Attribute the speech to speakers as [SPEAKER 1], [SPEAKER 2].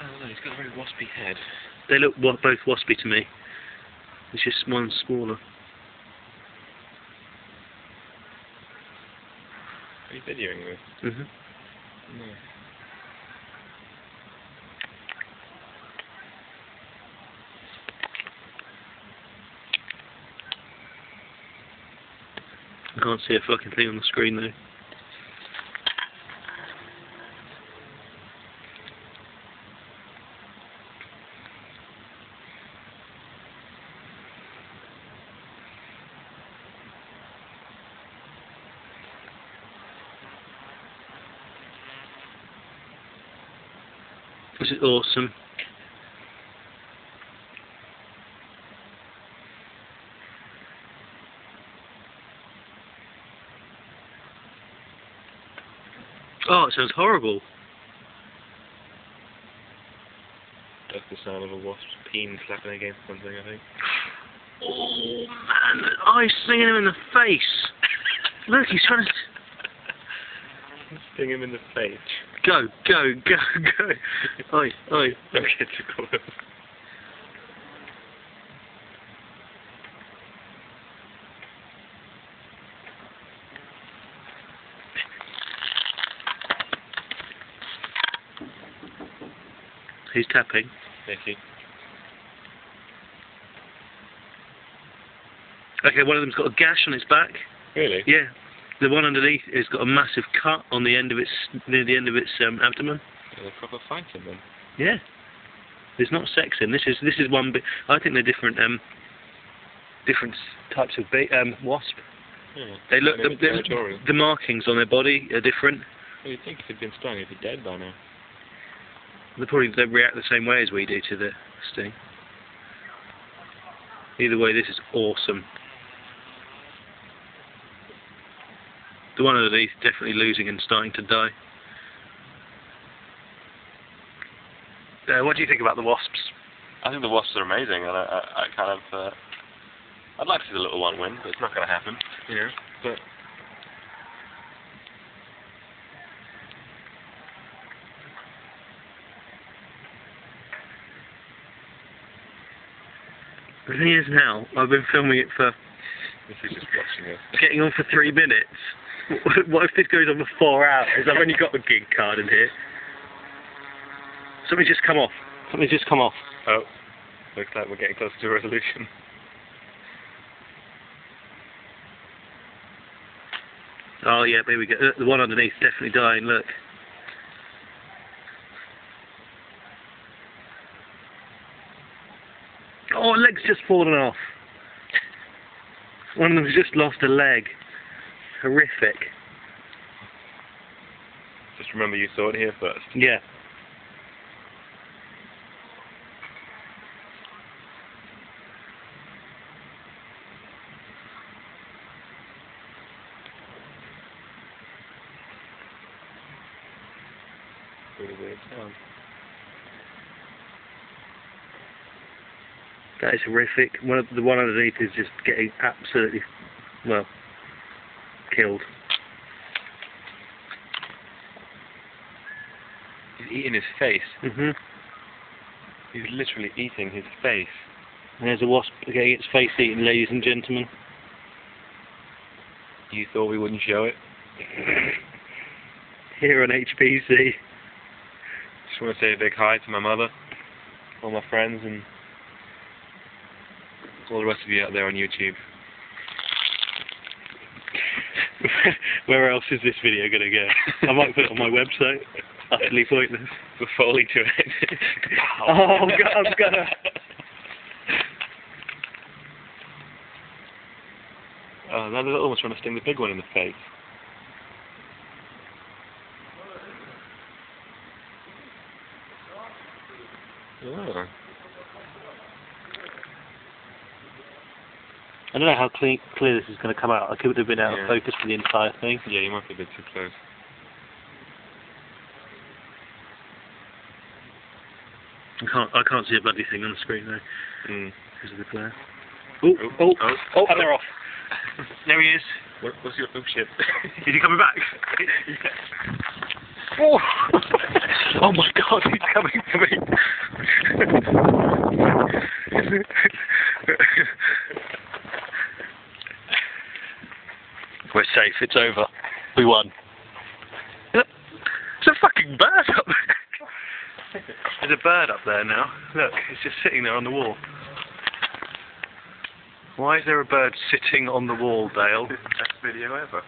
[SPEAKER 1] don't know, he's got a very waspy head.
[SPEAKER 2] They look both waspy to me. It's just one smaller.
[SPEAKER 1] Are you videoing this?
[SPEAKER 2] Mhm.
[SPEAKER 1] No.
[SPEAKER 2] I can't see a fucking thing on the screen though. This is awesome. Oh, it sounds horrible.
[SPEAKER 1] That's the sound of a wasp's peen slapping against something, I think.
[SPEAKER 2] Oh man, the eyes stinging him in the face. Look, he's trying to...
[SPEAKER 1] Sting him in the face.
[SPEAKER 2] Go, go, go, go. Oi, oi.
[SPEAKER 1] Don't get too close.
[SPEAKER 2] He's tapping.
[SPEAKER 1] Thank you.
[SPEAKER 2] Okay, one of them's got a gash on its back.
[SPEAKER 1] Really?
[SPEAKER 2] Yeah. The one underneath has got a massive cut on the end of its, near the end of its abdomen.
[SPEAKER 1] Yeah, they're proper fighting then.
[SPEAKER 2] Yeah. There's not sex in. This is one bit. I think they're different different types of wasp.
[SPEAKER 1] Yeah.
[SPEAKER 2] They look
[SPEAKER 1] Territorial.
[SPEAKER 2] the markings on their body are different.
[SPEAKER 1] Well, you'd think if he'd been stung, he'd be dead by now.
[SPEAKER 2] They probably don't react the same way as we do to the sting. Either way, this is awesome. The one underneath definitely losing and starting to die. What do you think about the wasps?
[SPEAKER 1] I think the wasps are amazing, and I kind of, I'd like to see the little one win, but it's not going to happen, you know. But
[SPEAKER 2] The thing is now, I've been filming it for...
[SPEAKER 1] this is just watching it.
[SPEAKER 2] Getting on for 3 minutes. What if this goes on for 4 hours? I've only got the gig card in here. Something's just come off. Something's just come off.
[SPEAKER 1] Oh, looks like we're getting close to a resolution.
[SPEAKER 2] Oh yeah, here we go. The one underneath definitely dying, look. Oh, leg's just fallen off. One of them's just lost a leg. Horrific.
[SPEAKER 1] Just remember you saw it here first.
[SPEAKER 2] Yeah.
[SPEAKER 1] Really weird sound.
[SPEAKER 2] That is horrific. The one underneath is just getting absolutely, well, killed.
[SPEAKER 1] He's eating his face.
[SPEAKER 2] Mhm.
[SPEAKER 1] He's literally eating his face.
[SPEAKER 2] And there's a wasp getting its face eaten, ladies and gentlemen.
[SPEAKER 1] You thought we wouldn't show it?
[SPEAKER 2] Here on HPC.
[SPEAKER 1] Just want to say a big hi to my mother, all my friends, and all the rest of you out there on YouTube.
[SPEAKER 2] Where else is this video going to go? I might put it on my website. Utterly pointless.
[SPEAKER 1] We're falling to it.
[SPEAKER 2] Oh, I'm gonna...
[SPEAKER 1] Oh, now they're almost trying to sting the big one in the face. Oh.
[SPEAKER 2] I don't know how clear this is going to come out. I could have been out of focus for the entire thing.
[SPEAKER 1] Yeah, you might be a bit too close.
[SPEAKER 2] I can't see a bloody thing on the screen though. Because of the glare. And they're off. There he is.
[SPEAKER 1] What's your... Oh shit.
[SPEAKER 2] Is he coming back?
[SPEAKER 1] Yeah.
[SPEAKER 2] Oh! Oh my god, he's coming for me! We're safe, it's over. We won. There's a fucking bird up there! There's a bird up there now. Look, it's just sitting there on the wall. Why is there a bird sitting on the wall, Dale?
[SPEAKER 1] Best video ever.